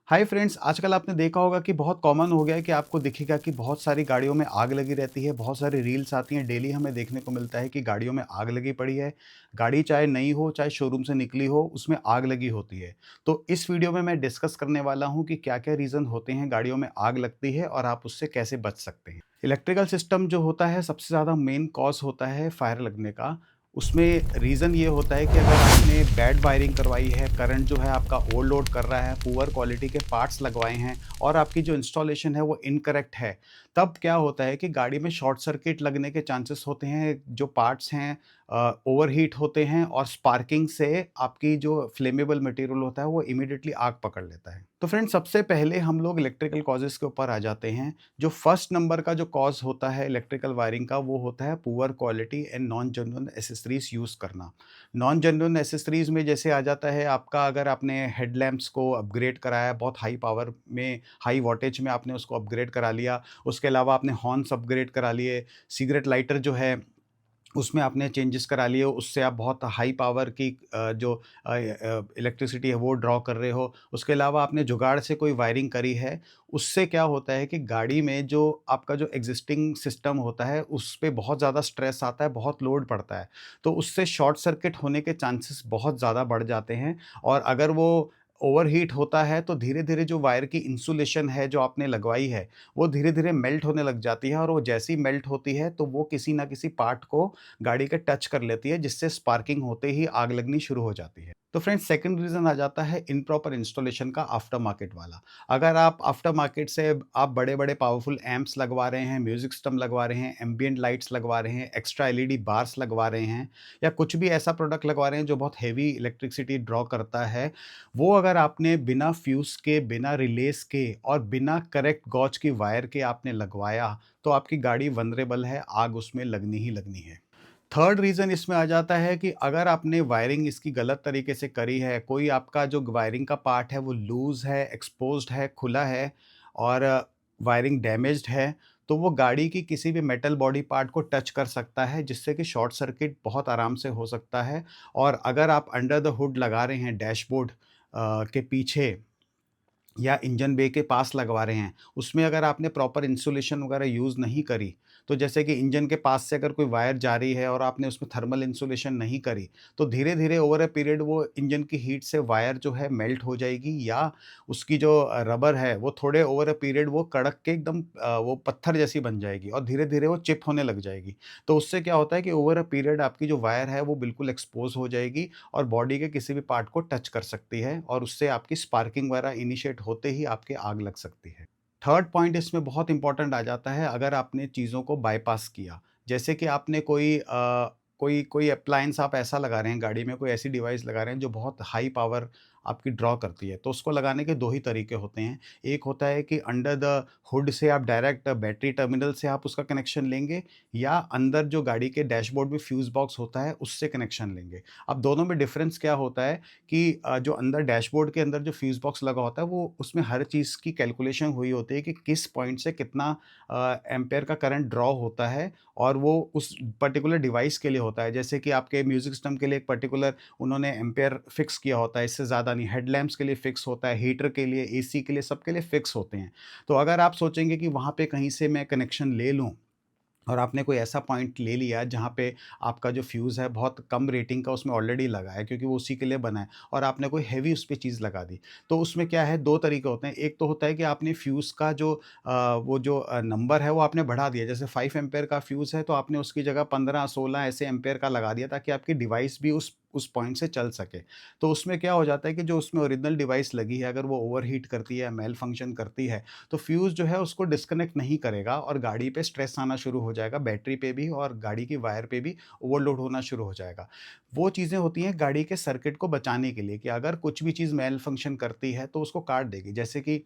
Hi friends, आजकल आपने देखा होगा कि बहुत कॉमन हो गया है कि आपको दिखेगा कि बहुत सारी गाड़ियों में आग लगी रहती है। बहुत सारी रील्स आती हैं, डेली हमें देखने को मिलता है कि गाड़ियों में आग लगी पड़ी है। गाड़ी चाहे नई हो, चाहे शोरूम से निकली हो, उसमें आग लगी होती है। तो इस वीडियो में मैं डिस्कस करने वाला हूँ कि क्या-क्या रीज़न होते हैं गाड़ियों में आग लगती है और आप उससे कैसे बच सकते हैं। इलेक्ट्रिकल सिस्टम जो होता है, सबसे ज़्यादा मेन कॉज़ होता है फायर लगने का। उसमें रीज़न ये होता है कि अगर आपने बैड वायरिंग करवाई है, करंट जो है आपका ओवरलोड कर रहा है, पुअर क्वालिटी के पार्ट्स लगवाए हैं और आपकी जो इंस्टॉलेशन है वो इनकरेक्ट है, तब क्या होता है कि गाड़ी में शॉर्ट सर्किट लगने के चांसेस होते हैं। जो पार्ट्स हैं ओवरहीट होते हैं और स्पार्किंग से आपकी जो फ्लेमेबल मटेरियल होता है वो इमीडिएटली आग पकड़ लेता है। तो फ्रेंड्स, सबसे पहले हम लोग इलेक्ट्रिकल कॉजेज़ के ऊपर आ जाते हैं। जो फर्स्ट नंबर का जो कॉज़ होता है इलेक्ट्रिकल वायरिंग का, वो होता है poor quality and non genuine accessories use करना। नॉन जेन्युइन एक्सेसरीज़ में जैसे आ जाता है आपका, अगर आपने हेडलैम्प्स को अपग्रेड कराया, बहुत हाई पावर में, हाई वॉटेज में आपने उसको अपग्रेड करा लिया। उसके अलावा आपने हॉर्न्स अपग्रेड करा लिए, सिगरेट लाइटर जो है उसमें आपने चेंजेस करा लिए, उससे आप बहुत हाई पावर की जो इलेक्ट्रिसिटी है वो ड्रॉ कर रहे हो। उसके अलावा आपने जुगाड़ से कोई वायरिंग करी है, उससे क्या होता है कि गाड़ी में जो आपका जो एक्सिस्टिंग सिस्टम होता है, उस पे बहुत ज़्यादा स्ट्रेस आता है, बहुत लोड पड़ता है। तो उससे शॉर्ट सर्किट होने के चांसेस बहुत ज़्यादा बढ़ जाते हैं और अगर वो ओवरहीट होता है, तो धीरे-धीरे जो वायर की इंसुलेशन है, जो आपने लगवाई है, वो धीरे-धीरे मेल्ट होने लग जाती है और वो जैसे ही मेल्ट होती है, तो वो किसी न किसी पार्ट को गाड़ी के टच कर लेती है, जिससे स्पार्किंग होते ही आग लगनी शुरू हो जाती है। तो फ्रेंड्स, सेकंड रीज़न आ जाता है इम्प्रॉपर इंस्टॉलेशन का, आफ्टर मार्केट वाला। अगर आप आफ्टर मार्केट से आप बड़े-बड़े पावरफुल एम्प्स लगवा रहे हैं, म्यूज़िक सिस्टम लगवा रहे हैं, एम्बिएंट लाइट्स लगवा रहे हैं, एक्स्ट्रा एलईडी बार्स लगवा रहे हैं या कुछ भी ऐसा प्रोडक्ट लगवा रहे हैं जो बहुत हेवी इलेक्ट्रिसिटी ड्रॉ करता है, वो अगर आपने बिना फ्यूज़ के, बिना रिलेज़ के और बिना करेक्ट गॉज की वायर के आपने लगवाया, तो आपकी गाड़ी वल्नरेबल है, आग उसमें लगनी ही लगनी है। थर्ड रीज़न इसमें आ जाता है कि अगर आपने वायरिंग इसकी गलत तरीके से करी है, कोई आपका जो वायरिंग का पार्ट है वो लूज़ है, एक्सपोज़्ड है, खुला है और वायरिंग डैमेज्ड है, तो वो गाड़ी की किसी भी मेटल बॉडी पार्ट को टच कर सकता है, जिससे कि शॉर्ट सर्किट बहुत आराम से हो सकता है। और अगर आप अंडर द हुड लगा रहे हैं डैशबोर्ड के पीछे या इंजन बे के पास लगवा रहे हैं, उसमें अगर आपने प्रॉपर इंसुलेशन वगैरह यूज़ नहीं करी, तो जैसे कि इंजन के पास से अगर कोई वायर जा रही है और आपने उसमें थर्मल इंसुलेशन नहीं करी, तो धीरे-धीरे ओवर अ पीरियड वो इंजन की हीट से वायर जो है मेल्ट हो जाएगी या उसकी जो रबर है, वो थोड़े ओवर अ पीरियड वो कड़क के एकदम वो पत्थर जैसी बन जाएगी और धीरे-धीरे वो चिप होने लग जाएगी। तो उससे क्या होता है कि ओवर अ पीरियड आपकी जो वायर है, वो बिल्कुल एक्सपोज़ हो जाएगी और बॉडी के किसी भी पार्ट को टच कर सकती है और उससे आपकी स्पार्किंग वगैरह इनिशिएट होते ही आपके आग लग सकती है। थर्ड पॉइंट इसमें बहुत इंपॉर्टेंट आ जाता है, अगर आपने चीज़ों को बायपास किया। जैसे कि आपने कोई कोई अप्लायंस आप ऐसा लगा रहे हैं गाड़ी में, कोई ऐसी डिवाइस लगा रहे हैं जो बहुत हाई पावर आपकी ड्रॉ करती है, तो उसको लगाने के 2 ही तरीके होते हैं। एक होता है कि अंडर द हुड से आप डायरेक्ट बैटरी टर्मिनल से आप उसका कनेक्शन लेंगे या अंदर जो गाड़ी के डैशबोर्ड में फ्यूज़ बॉक्स होता है, उससे कनेक्शन लेंगे। अब दोनों में डिफ़रेंस क्या होता है कि जो अंदर डैशबोर्ड के अंदर जो फ्यूज़ बॉक्स लगा होता है, वो उसमें हर चीज़ की कैलकुलेशन हुई होती है कि किस पॉइंट से कितना एम्पेयर का करंट ड्रॉ होता है और वो उस पर्टिकुलर डिवाइस के लिए होता है। जैसे कि आपके म्यूज़िक सिस्टम के लिए एक पर्टिकुलर उन्होंने एम्पेयर फिक्स किया होता है, इससे ज़्यादा नहीं। हेडलैम्प्स के लिए फिक्स होता है, हीटर के लिए, एसी के लिए, सबके लिए फिक्स होते हैं। तो अगर आप सोचेंगे कि वहाँ पे कहीं से मैं कनेक्शन ले लूँ और आपने कोई ऐसा पॉइंट ले लिया जहाँ पे आपका जो फ्यूज़ है बहुत कम रेटिंग का उसमें ऑलरेडी लगा है, क्योंकि वो उसी के लिए बना है और आपने कोई हेवी उस पे चीज़ लगा दी। तो उसमें क्या है, 2 तरीके होते हैं। एक तो होता है कि आपने फ्यूज़ का जो वो जो नंबर है वो आपने बढ़ा दिया। जैसे 5 एम्पेयर का फ्यूज़ है तो आपने उसकी जगह 15-16 ऐसे एम्पेयर का लगा दिया, ताकि आपकी डिवाइस भी उस पॉइंट से चल सके। तो उसमें क्या हो जाता है कि जो उसमें ओरिजिनल डिवाइस लगी है, अगर वो ओवरहीट करती है, मेल फंक्शन करती है, तो फ्यूज़ जो है उसको डिस्कनेक्ट नहीं करेगा और गाड़ी पे स्ट्रेस आना शुरू हो जाएगा, बैटरी पे भी और गाड़ी की वायर पे भी ओवरलोड होना शुरू हो जाएगा। वो चीज़ें होती हैं गाड़ी के सर्किट को बचाने के लिए कि अगर कुछ भी चीज़ मेल फंक्शन करती है तो उसको काट देगी। जैसे कि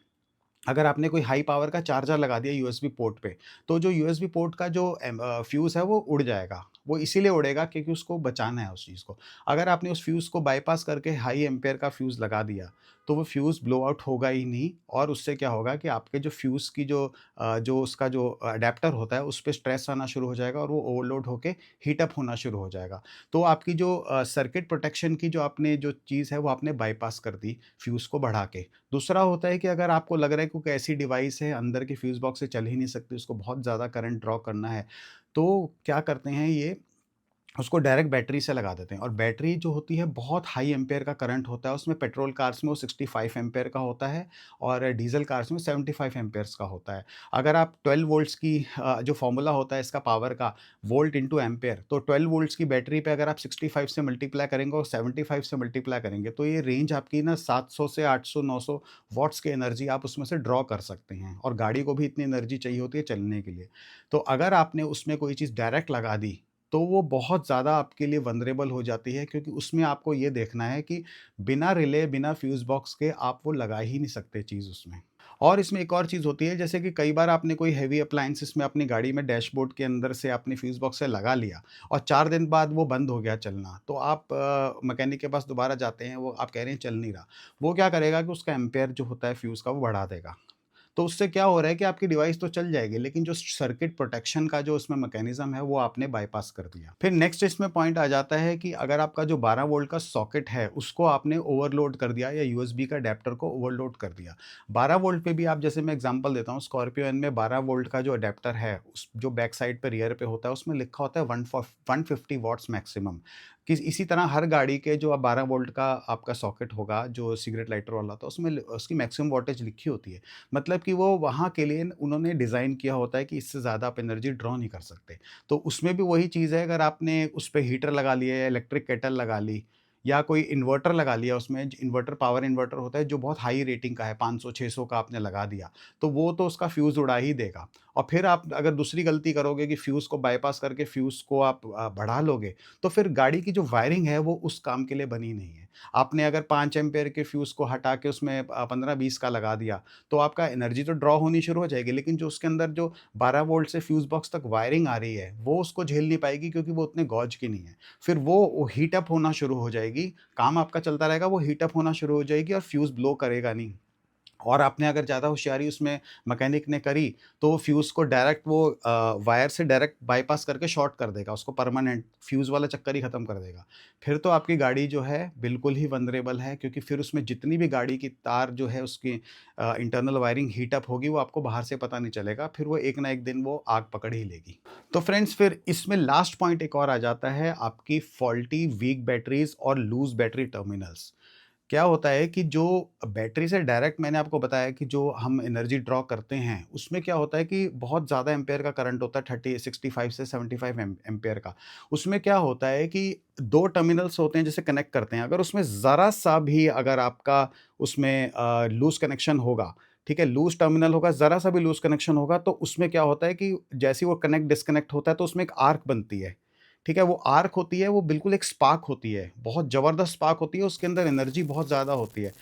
अगर आपने कोई हाई पावर का चार्जर लगा दिया यूएसबी पोर्ट पे, तो जो यूएसबी पोर्ट का जो फ्यूज़ है वो उड़ जाएगा। वो इसीलिए उड़ेगा क्योंकि उसको बचाना है उस चीज़ को। अगर आपने उस फ्यूज़ को बायपास करके हाई एम्पेयर का फ्यूज़ लगा दिया, तो वो फ्यूज़ ब्लो आउट होगा ही नहीं और उससे क्या होगा कि आपके जो फ्यूज़ की जो उसका जो अडैप्टर होता है, उस पे स्ट्रेस आना शुरू हो जाएगा और वो ओवरलोड होके हीट अप होना शुरू हो जाएगा। तो आपकी जो सर्किट प्रोटेक्शन की जो आपने जो चीज़ है, वो आपने बायपास कर दी फ्यूज़ को बढ़ा के। दूसरा होता है कि अगर आपको लग रहा है कि कोई ऐसी डिवाइस है अंदर की फ्यूज़ बॉक्स से चल ही नहीं सकती, उसको बहुत ज़्यादा करंट ड्रॉ करना है, तो क्या करते हैं ये उसको डायरेक्ट बैटरी से लगा देते हैं और बैटरी जो होती है बहुत हाई एम्पेयर का करंट होता है उसमें। पेट्रोल कार्स में वो 65 एम्पेयर का होता है और डीजल कार्स में 75 एम्पेयर्स का होता है। अगर आप 12 वोल्ट्स की जो फॉर्मूला होता है इसका पावर का, वोल्ट इंटू एम्पेयर, तो 12 वोल्ट्स की बैटरी पे अगर आप 65 से मल्टीप्लाई करेंगे और 75 से मल्टीप्लाई करेंगे तो ये रेंज आपकी ना 700 से 800 900 वॉट्स की एनर्जी आप उसमें से ड्रॉ कर सकते हैं और गाड़ी को भी इतनी एनर्जी चाहिए होती है चलने के लिए। तो अगर आपने उसमें कोई चीज़ डायरेक्ट लगा दी तो वो बहुत ज़्यादा आपके लिए वल्नरेबल हो जाती है, क्योंकि उसमें आपको ये देखना है कि बिना रिले, बिना फ्यूज़ बॉक्स के आप वो लगा ही नहीं सकते चीज़ उसमें। और इसमें एक और चीज़ होती है, जैसे कि कई बार आपने कोई हेवी अप्लायंसेस में अपनी गाड़ी में डैशबोर्ड के अंदर से आपने फ्यूज़ बॉक्स से लगा लिया और 4 दिन बाद वो बंद हो गया चलना, तो आप मैकेनिक के पास दोबारा जाते हैं, वो आप कह रहे हैं चल नहीं रहा। वो क्या करेगा कि उसका एम्पेयर जो होता है फ्यूज़ का वो बढ़ा देगा। तो उससे क्या हो रहा है कि आपकी डिवाइस तो चल जाएगी, लेकिन जो सर्किट प्रोटेक्शन का जो उसमें मैकेनिज्म है वो आपने बाईपास कर दिया। फिर नेक्स्ट इसमें पॉइंट आ जाता है कि अगर आपका जो 12 वोल्ट का सॉकेट है उसको आपने ओवरलोड कर दिया या यूएसबी का अडेप्टर को ओवरलोड कर दिया। 12 वोल्ट पे भी आप, जैसे मैं एग्जांपल देता हूँ, स्कॉर्पियो एन में 12 वोल्ट का जो अडेप्टर है उस जो बैक साइड पे रियर पे होता है उसमें लिखा होता है 150 वॉट्स मैक्सिमम। कि इसी तरह हर गाड़ी के जो 12 वोल्ट का आपका सॉकेट होगा जो सिगरेट लाइटर वाला होता है उसमें उसकी मैक्सिमम वोल्टेज लिखी होती है। मतलब कि वो वहाँ के लिए उन्होंने डिज़ाइन किया होता है कि इससे ज़्यादा आप एनर्जी ड्रॉ नहीं कर सकते। तो उसमें भी वही चीज़ है, अगर आपने उस पे हीटर लगा लिया या इलेक्ट्रिक केटल लगा ली या कोई इन्वर्टर लगा लिया उसमें, इन्वर्टर पावर इन्वर्टर होता है जो बहुत हाई रेटिंग का है, 500-600 का आपने लगा दिया, तो वो तो उसका फ्यूज़ उड़ा ही देगा। और फिर आप अगर दूसरी गलती करोगे कि फ्यूज़ को बायपास करके फ्यूज़ को आप बढ़ा लोगे, तो फिर गाड़ी की जो वायरिंग है वो उस काम के लिए बनी नहीं है। आपने अगर 5 एम्पीयर के फ्यूज़ को हटा के उसमें 15-20 का लगा दिया, तो आपका एनर्जी तो ड्रॉ होनी शुरू हो जाएगी, लेकिन जो उसके अंदर जो 12 वोल्ट से फ्यूज़ बॉक्स तक वायरिंग आ रही है, वो उसको झेल नहीं पाएगी क्योंकि वो उतने गॉज की नहीं है। फिर वो हीट अप होना शुरू हो जाएगी, काम आपका चलता रहेगा, वो हीट अप होना शुरू हो जाएगी और फ्यूज़ ब्लो करेगा नहीं। और आपने अगर ज़्यादा होशियारी उसमें मैकेनिक ने करी, तो वो फ्यूज़ को डायरेक्ट वो वायर से डायरेक्ट बायपास करके शॉर्ट कर देगा, उसको परमानेंट फ्यूज़ वाला चक्कर ही खत्म कर देगा। फिर तो आपकी गाड़ी जो है बिल्कुल ही वल्नरेबल है, क्योंकि फिर उसमें जितनी भी गाड़ी की तार जो है उसकी इंटरनल वायरिंग हीट अप होगी, वो आपको बाहर से पता नहीं चलेगा, फिर वो एक ना एक दिन वो आग पकड़ ही लेगी। तो फ्रेंड्स, फिर इसमें लास्ट पॉइंट एक और आ जाता है, आपकी फॉल्टी वीक बैटरीज़ और लूज़ बैटरी टर्मिनल्स। क्या होता है कि जो बैटरी से डायरेक्ट, मैंने आपको बताया कि जो हम एनर्जी ड्रॉ करते हैं, उसमें क्या होता है कि बहुत ज़्यादा एम्पेयर का करंट होता है, 65 से 75 एम्पेयर का। उसमें क्या होता है कि 2 टर्मिनल्स होते हैं जिसे कनेक्ट करते हैं, अगर उसमें ज़रा-सा भी अगर आपका उसमें लूज़ कनेक्शन होगा, ठीक है? लूज़ टर्मिनल होगा, ज़रा-सा भी लूज़ कनेक्शन होगा, तो उसमें क्या होता है कि जैसे ही वो कनेक्ट डिस्कनेक्ट होता है, तो उसमें एक आर्क बनती है। ठीक है? वो आर्क होती है, वो बिल्कुल एक स्पार्क होती है, बहुत ज़बरदस्त स्पार्क होती है, उसके अंदर एनर्जी बहुत ज़्यादा होती है।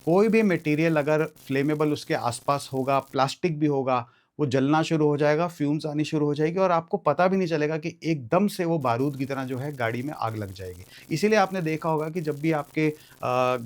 कोई भी मटेरियल अगर फ्लेमेबल उसके आस-पास होगा, प्लास्टिक भी होगा, वो जलना शुरू हो जाएगा, फ्यूम्स आनी शुरू हो जाएगी और आपको पता भी नहीं चलेगा कि एकदम से वो बारूद की तरह जो है गाड़ी में आग लग जाएगी। इसीलिए आपने देखा होगा कि जब भी आपके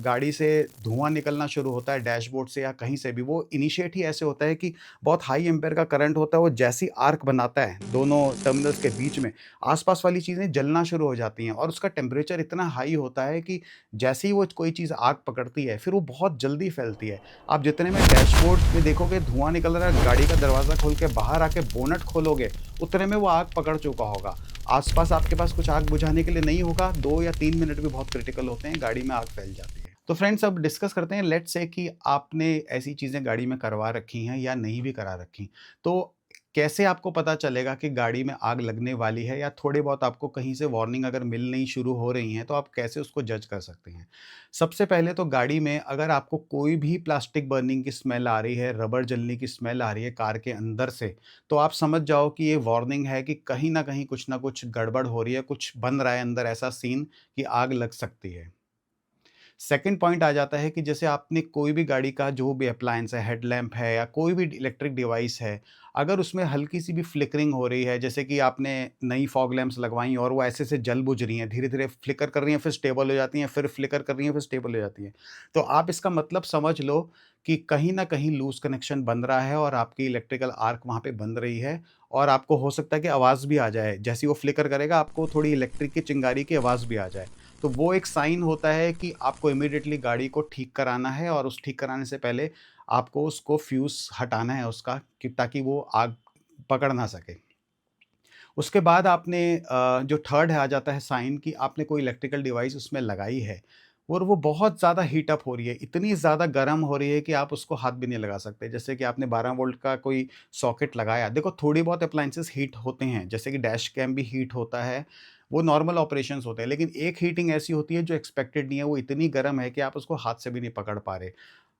गाड़ी से धुआँ निकलना शुरू होता है डैशबोर्ड से या कहीं से भी, वो इनिशिएट ही ऐसे होता है कि बहुत हाई एम्पेयर का करंट होता है, वो जैसे ही आर्क बनाता है दोनों टर्मिनल्स के बीच में, आसपास वाली चीज़ें जलना शुरू हो जाती हैं और उसका टेम्परेचर इतना हाई होता है कि जैसे ही वो कोई चीज़ आग पकड़ती है, फिर वो बहुत जल्दी फैलती है। आप जितने में डैशबोर्ड में देखोगे धुआँ निकल रहा है, गाड़ी का दरवाज़ा खोल के बाहर आके बोनट खोलोगे, उतने में वो आग पकड़ चुका होगा। आस-पास आपके पास कुछ आग बुझाने के लिए नहीं होगा, 2 या 3 मिनट भी बहुत क्रिटिकल होते हैं, गाड़ी में आग फैल जाती है। तो फ्रेंड्स, अब डिस्कस करते हैं, लेट्स से कि आपने ऐसी चीज़ें गाड़ी में करवा रखी हैं या नहीं भी करा रखी। तो कैसे आपको पता चलेगा कि गाड़ी में आग लगने वाली है, या थोड़ी बहुत आपको कहीं से वार्निंग अगर मिलनी शुरू हो रही हैं, तो आप कैसे उसको जज कर सकते हैं? सबसे पहले तो गाड़ी में अगर आपको कोई भी प्लास्टिक बर्निंग की स्मेल आ रही है, रबर जलने की स्मेल आ रही है कार के अंदर से, तो आप समझ जाओ कि ये वार्निंग है कि कहीं न कहीं कुछ न कुछ गड़बड़ हो रही है, कुछ बन रहा है अंदर ऐसा सीन कि आग लग सकती है। सेकंड पॉइंट आ जाता है कि जैसे आपने कोई भी गाड़ी का जो भी अप्लायंस है, हेडलैम्प है या कोई भी इलेक्ट्रिक डिवाइस है, अगर उसमें हल्की-सी भी फ्लिकरिंग हो रही है, जैसे कि आपने नई फॉग लैंप्स लगवाई और वो ऐसे-ऐसे जल-बुझ रही हैं, धीरे-धीरे फ्लिकर कर रही हैं, फिर स्टेबल हो जाती हैं, फिर फ्लिकर कर रही हैं, फिर स्टेबल हो जाती हैं। तो आप इसका मतलब समझ लो कि कहीं न कहीं लूज़ कनेक्शन बन रहा है और आपकी इलेक्ट्रिकल आर्क वहाँ पे बन रही है और आपको हो सकता है कि आवाज़ भी आ जाए। जैसे ही वो फ्लिकर करेगा, आपको थोड़ी इलेक्ट्रिक की चिंगारी की आवाज़ भी आ जाए। तो वो एक साइन होता है कि आपको इमीडिएटली गाड़ी को ठीक कराना है और उस ठीक कराने से पहले आपको उसको फ्यूज़ हटाना है उसका कि ताकि वो आग पकड़ ना सके। उसके बाद आपने जो थर्ड है आ जाता है साइन कि आपने कोई इलेक्ट्रिकल डिवाइस उसमें लगाई है और वो बहुत ज़्यादा हीट अप हो रही है, इतनी ज़्यादा गर्म हो रही है कि आप उसको हाथ भी नहीं लगा सकते। जैसे कि आपने 12 वोल्ट का कोई सॉकेट लगाया, देखो थोड़ी बहुत अप्लायंसेस हीट होते हैं, जैसे कि डैश कैम भी हीट होता है, वो नॉर्मल ऑपरेशंस होते हैं। लेकिन एक हीटिंग ऐसी होती है जो एक्सपेक्टेड नहीं है, वो इतनी गर्म है कि आप उसको हाथ से भी नहीं पकड़ पा रहे।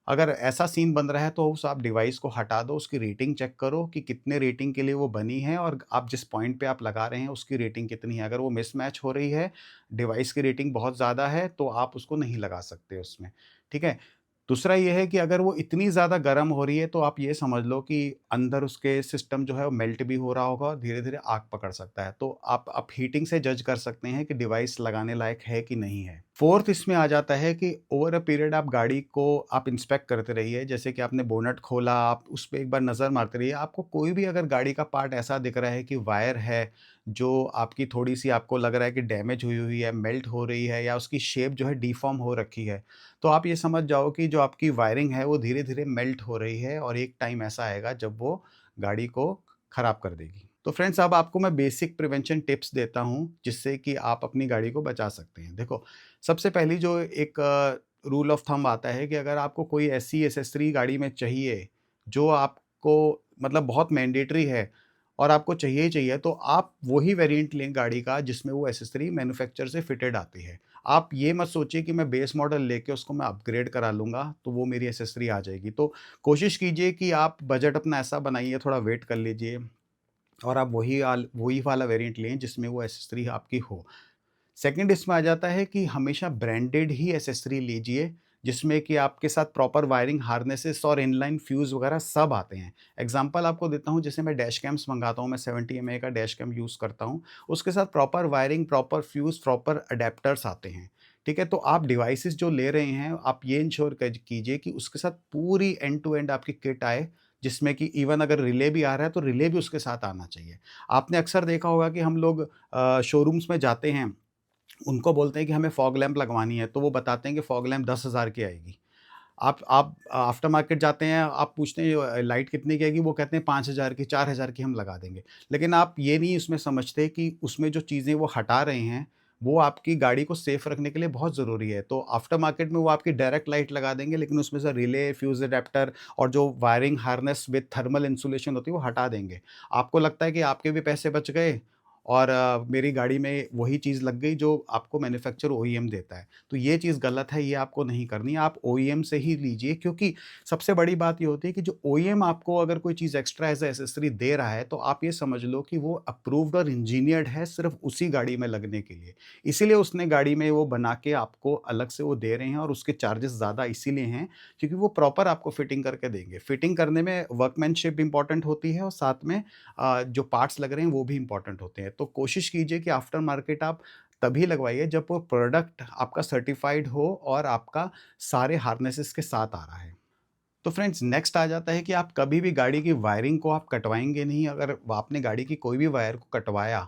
अगर ऐसा सीन बन रहा है तो उस आप डिवाइस को हटा दो, उसकी रेटिंग चेक करो कि कितने रेटिंग के लिए वो बनी है और आप जिस पॉइंट पे आप लगा रहे हैं उसकी रेटिंग कितनी है। अगर वो मिसमैच हो रही है, डिवाइस की रेटिंग बहुत ज़्यादा है तो आप उसको नहीं लगा सकते उसमें, ठीक है? दूसरा ये है कि अगर वो इतनी ज़्यादा गर्म हो रही है तो आप ये समझ लो कि अंदर उसके सिस्टम जो है वो मेल्ट भी हो रहा होगा और धीरे-धीरे आग पकड़ सकता है। तो आप हीटिंग से जज कर सकते हैं कि डिवाइस लगाने लायक है कि नहीं है। फोर्थ इसमें आ जाता है कि ओवर अ पीरियड आप गाड़ी को आप इंस्पेक्ट करते रहिए। जैसे कि आपने बोनट खोला, आप उस पे एक बार नज़र मारते रहिए। आपको कोई भी अगर गाड़ी का पार्ट ऐसा दिख रहा है कि वायर है, जो आपकी थोड़ी-सी आपको लग रहा है कि डैमेज हुई हुई है, मेल्ट हो रही है या उसकी शेप जो है डिफ़ॉर्म हो रखी है, तो आप ये समझ जाओ कि जो आपकी वायरिंग है वो धीरे-धीरे मेल्ट हो रही है और एक टाइम ऐसा आएगा जब वो गाड़ी को खराब कर देगी। तो फ्रेंड्स, अब आपको मैं बेसिक प्रिवेंशन टिप्स देता हूँ जिससे कि आप अपनी गाड़ी को बचा सकते हैं। देखो, सबसे पहली जो एक रूल ऑफ थंब आता है कि अगर आपको कोई ऐसी एक्सेसरी गाड़ी में चाहिए जो आपको मतलब बहुत मैंडेटरी है और आपको चाहिए ही चाहिए, तो आप वही वेरिएंट लें गाड़ी का जिसमें वो एक्सेसरी मैन्युफैक्चरर से फिटेड आती है। आप ये मत सोचिए कि मैं बेस मॉडल लेके उसको मैं अपग्रेड करा लूँगा, तो वो मेरी एक्सेसरी आ जाएगी। तो कोशिश कीजिए कि आप बजट अपना ऐसा बनाइए, थोड़ा वेट कर लीजिए और आप वही वाला वेरिएंट लें जिसमें वो एक्सेसरी आपकी हो। सेकंड इसमें आ जाता है कि हमेशा ब्रांडेड ही एक्सेसरी लीजिए, जिसमें कि आपके साथ प्रॉपर वायरिंग, हार्नेसेस और इनलाइन फ्यूज़ वगैरह सब आते हैं। एग्ज़ाम्पल आपको देता हूँ, जैसे मैं डैश कैम्स मँगाता हूँ, मैं 70 एमए का डैश कैम यूज़ करता हूँ, उसके साथ proper wiring, proper fuse, proper adapters आते हैं, ठीक है? तो आप डिवाइसेज़ जो ले रहे हैं, आप ये इंश्योर कीजिए कि उसके साथ पूरी एंड टू एंड आपकी किट आए, जिसमें कि इवन अगर रिले भी आ रहा है, तो रिले भी उसके साथ आना चाहिए। आपने अक्सर देखा होगा कि हम लोग शोरूम्स में जाते हैं, उनको बोलते हैं कि हमें फॉग लैंप लगवानी है, तो वो बताते हैं कि फॉग लैंप 10,000 की आएगी। आप आफ्टर मार्केट जाते हैं, आप पूछते हैं लाइट कितने की आएगी? वो कहते हैं 5,000 की, 4,000 की हम लगा देंगे। लेकिन आप ये नहीं उसमें समझते कि उसमें जो चीज़ें वो हटा रहे हैं, वो आपकी गाड़ी को सेफ रखने के लिए बहुत ज़रूरी है। तो आफ्टर मार्केट में वो आपकी डायरेक्ट लाइट लगा देंगे, लेकिन उसमें से रिले, फ्यूज़ एडाप्टर और जो wiring harness with thermal insulation होती है, वो हटा देंगे। आपको लगता है कि आपके भी पैसे बच गए और मेरी गाड़ी में वही चीज़ लग गई जो आपको मैन्युफैक्चरर ओईएम देता है। तो ये चीज़ गलत है, ये आपको नहीं करनी है, आप ओईएम से ही लीजिए, क्योंकि सबसे बड़ी बात ये होती है कि जो ओईएम आपको अगर कोई चीज़ एक्स्ट्रा एज़ अ एक्सेसरी दे रहा है, तो आप ये समझ लो कि वो अप्रूव्ड और इंजीनियर्ड है सिर्फ़ उसी गाड़ी में लगने के लिए। इसीलिए उसने गाड़ी में वो बना के आपको अलग से वो दे रहे हैं और उसके चार्जेस ज़्यादा इसीलिए हैं, क्योंकि वो प्रॉपर आपको फिटिंग करके देंगे। फिटिंग करने में वर्कमैनशिप इम्पोर्टेंट होती है और साथ में जो पार्ट्स लग रहे हैं वो भी इम्पोर्टेंट होते हैं। तो कोशिश कीजिए कि आफ्टर मार्केट आप तभी लगवाइए जब वो प्रोडक्ट आपका सर्टिफ़ाइड हो और आपका सारे हार्नेसेस के साथ आ रहा है। तो फ्रेंड्स, नेक्स्ट आ जाता है कि आप कभी भी गाड़ी की वायरिंग को आप कटवाएँगे नहीं। अगर आपने गाड़ी की कोई भी वायर को कटवाया,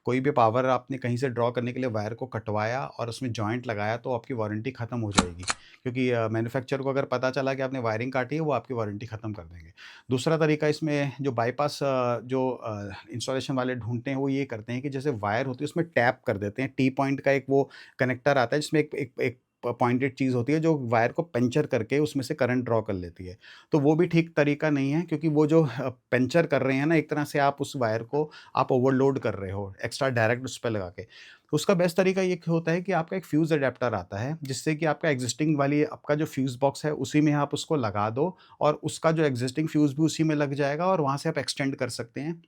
कोई भी पावर आपने कहीं से ड्रॉ करने के लिए वायर को कटवाया और उसमें जॉइंट लगाया, तो आपकी वारंटी ख़त्म हो जाएगी। क्योंकि मैन्युफैक्चरर को अगर पता चला कि आपने वायरिंग काटी है, वो आपकी वारंटी ख़त्म कर देंगे। दूसरा तरीका इसमें जो बाईपास इंस्टॉलेशन वाले ढूँढते हैं, वो ये करते हैं कि जैसे वायर होती है उसमें टैप कर देते हैं। टी पॉइंट का एक वो कनेक्टर आता है जिसमें एक पॉइंटेड चीज़ होती है जो वायर को पंक्चर करके उसमें से करंट ड्रॉ कर लेती है। तो वो भी ठीक तरीका नहीं है, क्योंकि वो जो पंक्चर कर रहे हैं ना, एक तरह से आप उस वायर को आप ओवरलोड कर रहे हो, एक्स्ट्रा डायरेक्ट उस पे लगा के। उसका बेस्ट तरीका ये होता है कि आपका एक फ्यूज़ एडाप्टर आता है, जिससे कि आपका एक्जिस्टिंग वाली आपका जो फ्यूज़ बॉक्स है, उसी में आप उसको लगा दो और उसका जो एक्जिस्टिंग फ्यूज़ भी उसी में लग जाएगा और वहाँ से आप एक्सटेंड कर सकते हैं।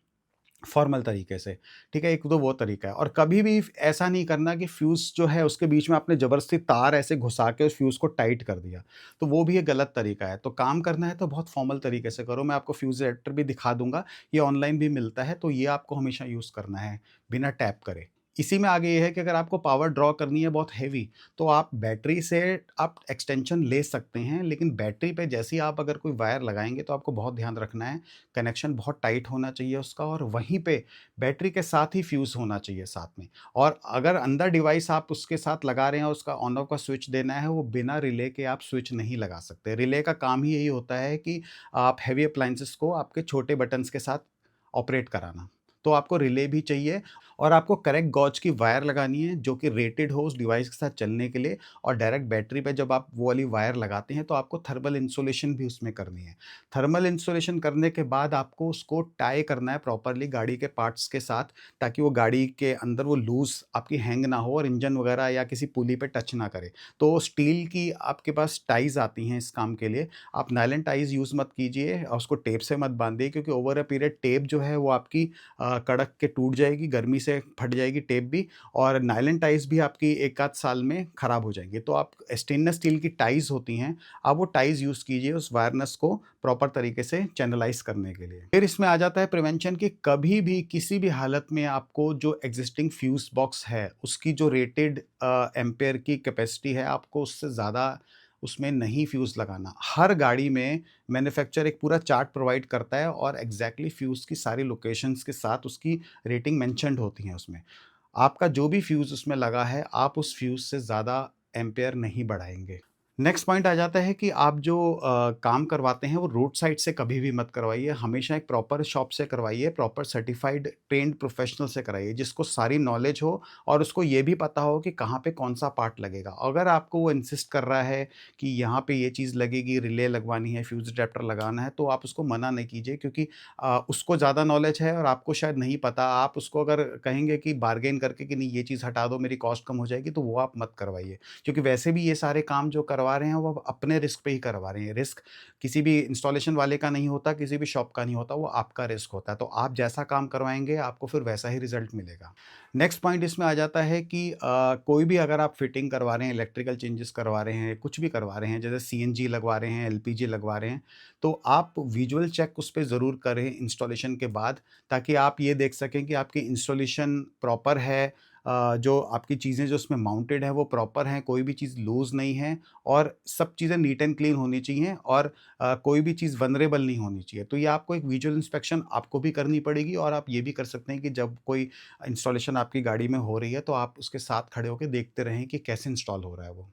फॉर्मल तरीके से, ठीक है? एक तो वो तरीका है और कभी भी ऐसा नहीं करना कि फ्यूज़ जो है उसके बीच में आपने ज़बरदस्ती तार ऐसे घुसा के उस फ्यूज़ को टाइट कर दिया, तो वो भी एक गलत तरीका है। तो काम करना है तो बहुत फॉर्मल तरीके से करो, मैं आपको फ्यूज़ एडेप्टर भी दिखा दूँगा, ये ऑनलाइन भी मिलता है, तो ये आपको हमेशा यूज़ करना है, बिना टैप करे। इसी में आगे ये है कि अगर आपको पावर ड्रॉ करनी है बहुत हेवी, तो आप बैटरी से आप एक्सटेंशन ले सकते हैं, लेकिन बैटरी पे जैसे ही आप अगर कोई वायर लगाएँगे तो आपको बहुत ध्यान रखना है, कनेक्शन बहुत टाइट होना चाहिए उसका और वहीं पे बैटरी के साथ ही फ्यूज़ होना चाहिए साथ में। और अगर अंदर डिवाइस आप उसके साथ लगा रहे हैं और उसका ऑन ऑफ का स्विच देना है, वो बिना रिले के आप स्विच नहीं लगा सकते। रिले का काम ही यही होता है कि आप हेवी अप्लायंसेस को आपके छोटे बटन्स के साथ ऑपरेट कराना। तो आपको रिले भी चाहिए और आपको करेक्ट गॉज की वायर लगानी है जो कि रेटेड हो उस डिवाइस के साथ चलने के लिए और डायरेक्ट बैटरी पे जब आप वो वाली वायर लगाते हैं तो आपको थर्मल इंसुलेशन भी उसमें करनी है। थर्मल इंसुलेशन करने के बाद आपको उसको टाई करना है प्रॉपर्ली गाड़ी के पार्ट्स के साथ, ताकि वो गाड़ी के अंदर वो लूज़ आपकी हैंग ना हो और इंजन वगैरह या किसी पुली पे टच ना करे। तो स्टील की आपके पास टाइज़ आती हैं इस काम के लिए। आप नायलॉन टाइज़ यूज़ मत कीजिए और उसको टेप से मत बांधिए, क्योंकि ओवर अ पीरियड टेप जो है वो आपकी कड़क के टूट जाएगी, गर्मी से फट जाएगी टेप भी और नायलॉन टाइज़ भी आपकी 1 आध साल में खराब हो जाएँगी। तो आप स्टेनलेस स्टील की टाइज़ होती हैं, आप वो टाइज़ यूज़ कीजिए उस वायरनेस को प्रॉपर तरीके से चैनलाइज़ करने के लिए। फिर इसमें आ जाता है प्रिवेंशन कि कभी भी किसी भी हालत में आपको जो एक्जिस्टिंग फ्यूज़ बॉक्स है, उसकी जो रेटेड एम्पेयर की कैपेसिटी है, आपको उससे ज़्यादा उसमें नहीं फ्यूज़ लगाना। हर गाड़ी में मैन्युफैक्चरर एक पूरा चार्ट प्रोवाइड करता है और एग्ज़ैक्टली फ्यूज़ की सारी लोकेशंस के साथ उसकी रेटिंग मेंशन्ड होती हैं उसमें। आपका जो भी फ्यूज़ उसमें लगा है, आप उस फ्यूज़ से ज़्यादा एम्पेयर नहीं बढ़ाएँगे। नेक्स्ट पॉइंट आ जाता है कि आप जो काम करवाते हैं वो रोड साइड से कभी भी मत करवाइए, हमेशा एक प्रॉपर शॉप से करवाइए, प्रॉपर सर्टिफाइड ट्रेन्ड प्रोफेशनल से कराइए, जिसको सारी नॉलेज हो और उसको ये भी पता हो कि कहाँ पे कौन-सा पार्ट लगेगा। अगर आपको वो इंसिस्ट कर रहा है कि यहाँ पे ये चीज़ लगेगी, रिले लगवानी है, फ्यूज़ अडैप्टर लगाना है, तो आप उसको मना नहीं कीजिए, क्योंकि उसको ज़्यादा नॉलेज है और आपको शायद नहीं पता। आप उसको अगर कहेंगे कि बार्गेन करके कि नहीं ये चीज़ हटा दो, मेरी कॉस्ट कम हो जाएगी, तो वो आप मत करवाइए। क्योंकि वैसे भी ये सारे काम जो करवा रहे हैं वो अपने रिस्क पे ही करवा रहे हैं। रिस्क किसी भी इंस्टॉलेशन वाले का नहीं होता, किसी भी शॉप का नहीं होता, वो आपका रिस्क होता है। तो आप जैसा काम करवाएँगे आपको फिर वैसा ही रिज़ल्ट मिलेगा। नेक्स्ट पॉइंट इसमें आ जाता है कि कोई भी अगर आप फिटिंग करवा रहे हैं, इलेक्ट्रिकल चेंजेस करवा रहे हैं, कुछ भी करवा रहे हैं, जैसे सीएनजी लगवा रहे हैं, एलपीजी लगवा रहे हैं, तो आप विजुअल चेक उस पे ज़रूर करें इंस्टॉलेशन के बाद, ताकि आप ये देख सकें कि आपकी इंस्टॉलेशन प्रॉपर है, जो आपकी चीज़ें जो उसमें माउंटेड है वो प्रॉपर हैं, कोई भी चीज़ लूज़ नहीं है और सब चीज़ें नीट एंड क्लीन होनी चाहिए और कोई भी चीज़ वल्नरेबल नहीं होनी चाहिए। तो ये आपको एक विजुअल इंस्पेक्शन आपको भी करनी पड़ेगी और आप ये भी कर सकते हैं कि जब कोई इंस्टॉलेशन आपकी गाड़ी में हो रही है, तो आप उसके साथ खड़े होके देखते रहें कि कैसे इंस्टॉल हो रहा है वो।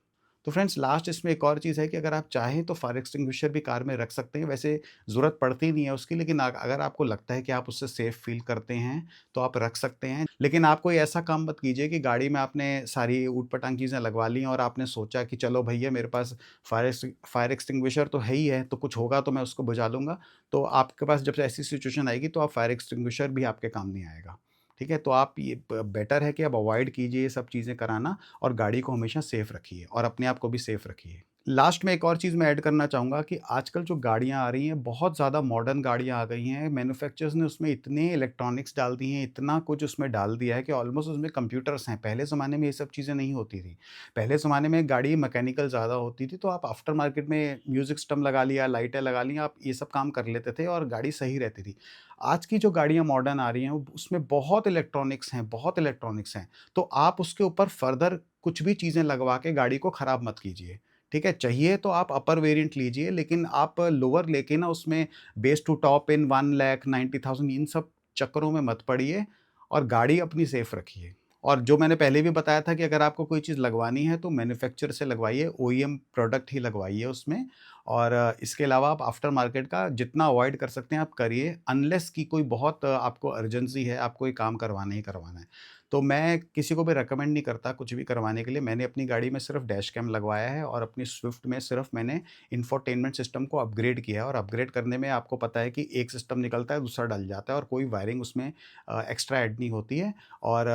तो फ्रेंड्स लास्ट इसमें एक और चीज़ है कि अगर आप चाहें तो फायर एक्सटिंग्विशर भी कार में रख सकते हैं। वैसे ज़रूरत पड़ती नहीं है उसकी, लेकिन अगर आपको लगता है कि आप उससे सेफ फ़ील करते हैं, तो आप रख सकते हैं। लेकिन आप कोई ऐसा काम मत कीजिए कि गाड़ी में आपने सारी ऊट-पटांग चीज़ें लगवा ली और आपने सोचा कि चलो भैया मेरे पास फायर एक्सटिंग्विशर तो है ही है, तो कुछ होगा तो मैं उसको बुझा लूँगा। तो आपके पास जब ऐसी सिचुएशन आएगी तो आप फायर एक्सटिंग्विशर भी आपके काम नहीं आएगा। ठीक है? तो आप ये ब बेटर है कि आप अवॉइड कीजिए ये सब चीज़ें कराना और गाड़ी को हमेशा सेफ रखिए और अपने आप को भी सेफ रखिए। लास्ट में एक और चीज़ मैं ऐड करना चाहूँगा कि आजकल जो गाड़ियाँ आ रही हैं, बहुत ज़्यादा मॉडर्न गाड़ियाँ आ गई हैं। मैन्युफैक्चरर्स ने उसमें इतने इलेक्ट्रॉनिक्स डाल दिए हैं, इतना कुछ उसमें डाल दिया है कि ऑलमोस्ट उसमें कंप्यूटर्स हैं। पहले ज़माने में ये सब चीज़ें नहीं होती थी। पहले ज़माने में गाड़ी मैकेनिकल ज़्यादा होती थी, तो आप आफ्टर मार्केट में म्यूज़िक सिस्टम लगा लिया, लाइटें लगा ली, आप ये सब काम कर लेते थे और गाड़ी सही रहती थी। आज की जो गाड़ियाँ मॉडर्न आ रही हैं, उसमें बहुत इलेक्ट्रॉनिक्स हैं, बहुत इलेक्ट्रॉनिक्स हैं। तो आप उसके ऊपर फर्दर कुछ भी चीज़ें लगवा के गाड़ी को खराब मत कीजिए। ठीक है? चाहिए तो आप अपर वेरिएंट लीजिए, लेकिन आप लोअर लेके ना उसमें बेस टू टॉप इन 1,90,000 इन सब चक्करों में मत पड़िए और गाड़ी अपनी सेफ रखिए। और जो मैंने पहले भी बताया था कि अगर आपको कोई चीज़ लगवानी है तो मैन्युफैक्चरर से लगवाइए, ओईएम प्रोडक्ट ही लगवाइए उसमें और इसके अलावा आप आफ्टर मार्केट का जितना अवॉइड कर सकते हैं आप करिए, अनलेस कि कोई बहुत आपको अर्जेंसी है, आपको ये काम करवाना ही करवाना है। तो मैं किसी को भी रिकमेंड नहीं करता कुछ भी करवाने के लिए। मैंने अपनी गाड़ी में सिर्फ़ डैश कैम लगवाया है और अपनी स्विफ्ट में सिर्फ़ मैंने इंफोटेनमेंट सिस्टम को अपग्रेड किया है और अपग्रेड करने में आपको पता है कि एक सिस्टम निकलता है, दूसरा डल जाता है और कोई वायरिंग उसमें एक्स्ट्रा ऐड नहीं होती है। और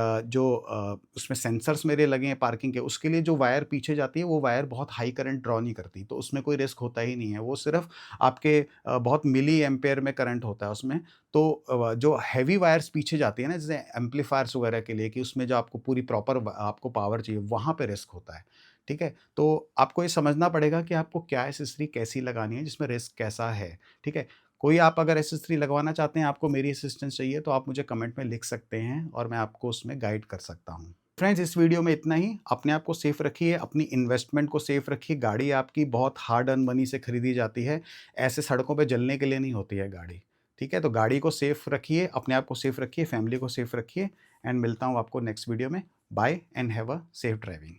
उसमें सेंसर्स मेरे लगे हैं पार्किंग के, उसके लिए जो वायर पीछे जाती है, वो वायर बहुत हाई करंट ड्रॉ नहीं करती, तो उसमें कोई रिस्क होता ही नहीं है। वो सिर्फ़ आपके बहुत मिली एम्पेयर में करंट होता है उसमें। तो जो हेवी वायर्स पीछे जाती है ना, जैसे एम्पलीफायर्स वगैरह के लिए कि उसमें जो आपको पूरी प्रॉपर आपको पावर चाहिए, वहाँ पे रिस्क होता है। ठीक है? तो आपको ये समझना पड़ेगा कि आपको क्या एक्सेसरी कैसी लगानी है, जिसमें रिस्क कैसा है। ठीक है? कोई आप अगर एक्सेसरी लगवाना चाहते हैं, आपको मेरी असिस्टेंस चाहिए, तो आप मुझे कमेंट में लिख सकते हैं और मैं आपको उसमें गाइड कर सकता हूँ। फ्रेंड्स, इस वीडियो में इतना ही। अपने आप को सेफ रखिए, अपनी इन्वेस्टमेंट को सेफ रखिए। गाड़ी आपकी बहुत हार्ड अर्न मनी से खरीदी जाती है। ऐसे सड़कों पे जलने के लिए नहीं होती है गाड़ी। ठीक है? तो गाड़ी को सेफ रखिए, अपने आप को सेफ रखिए, फैमिली को सेफ रखिए एंड मिलता हूँ आपको नेक्स्ट वीडियो में। Bye and have a safe driving.